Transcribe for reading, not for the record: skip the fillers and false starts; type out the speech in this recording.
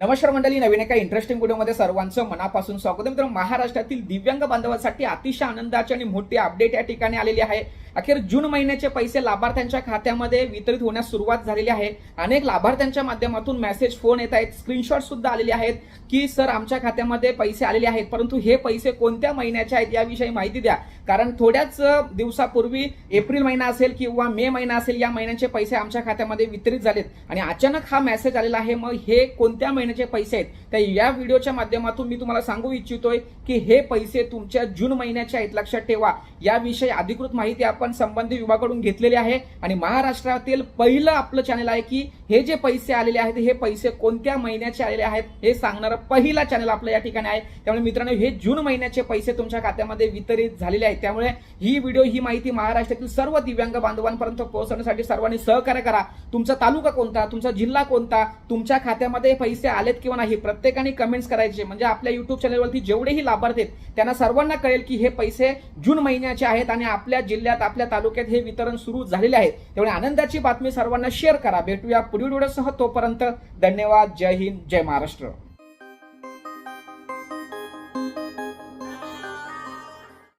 नमस्कार मंडळी, नवीन एका इंटरेस्टिंग व्हिडिओमध्ये सर्वांचं मनापासून स्वागत आहे. मित्रांनो, महाराष्ट्रातील दिव्यांग बांधवांसाठी अतिशय आनंदाची आणि मोठी अपडेट या ठिकाणी आलेली आहे. अखेर जून महिन्याचे पैसे लाभार्थ्यांच्या खात्यामध्ये वितरित होण्यास सुरुवात झालेली आहे. अनेक लाभार्थ्यांच्या माध्यमातून मेसेज, फोन येत आहेत, स्क्रीनशॉट सुद्धा आलेले आहेत की सर आमच्या खात्यामध्ये पैसे आलेले आहेत, परंतु हे पैसे कोणत्या महिन्याचे आहेत याविषयी माहिती द्या. कारण थोड्याच दिवसापूर्वी एप्रिल महिना असेल किंवा मे महिना असेल, या महिन्याचे पैसे आमच्या खात्यामध्ये वितरित झालेत आणि अचानक हा मेसेज आलेला आहे. मग हे कोणत्या महिन्याचे पैसे आहेत, तर या व्हिडिओच्या माध्यमातून मी तुम्हाला सांगू इच्छितोय की हे पैसे तुमच्या जून महिन्याचे आहेत, लक्षात ठेवा. याविषयी अधिकृत माहिती आपण संबंधित विभागाकडून घेतलेली आहे आणि महाराष्ट्रातील पहिलं आपलं चॅनल आहे की हे जे पैसे आलेले आहेत हे पैसे कोणत्या महिन्याचे आलेले आहेत हे सांगणारं पहिला चॅनल आपलं या ठिकाणी आहे. त्यामुळे मित्रांनो, हे जून महिन्याचे पैसे तुमच्या खात्यामध्ये वितरित झालेले आहेत. त्यामुळे ही व्हिडिओ, ही माहिती महाराष्ट्रातील सर्व दिव्यांग बांधवांपर्यंत पोहोचवण्यासाठी सर्वांनी सहकार्य करा. तुमचा तालुका कोणता, तुमचा जिल्हा कोणता, तुमच्या खात्यामध्ये पैसे आलेत किंवा नाही, प्रत्येकाने कमेंट्स करायचे. म्हणजे आपल्या युट्यूब चॅनलवरती जेवढेही लाभार्थी आहेत त्यांना सर्वांना कळेल की हे पैसे जून महिन्याचे आहेत आणि आपल्या जिल्ह्यात, आपल्या तालुक्यात हे वितरण सुरू झालेले आहे. त्यामुळे आनंदाची बातमी सर्वांना शेअर करा. भेटूया पुढील व्हिडिओसह. तोपर्यंत धन्यवाद. जय हिंद, जय महाराष्ट्र.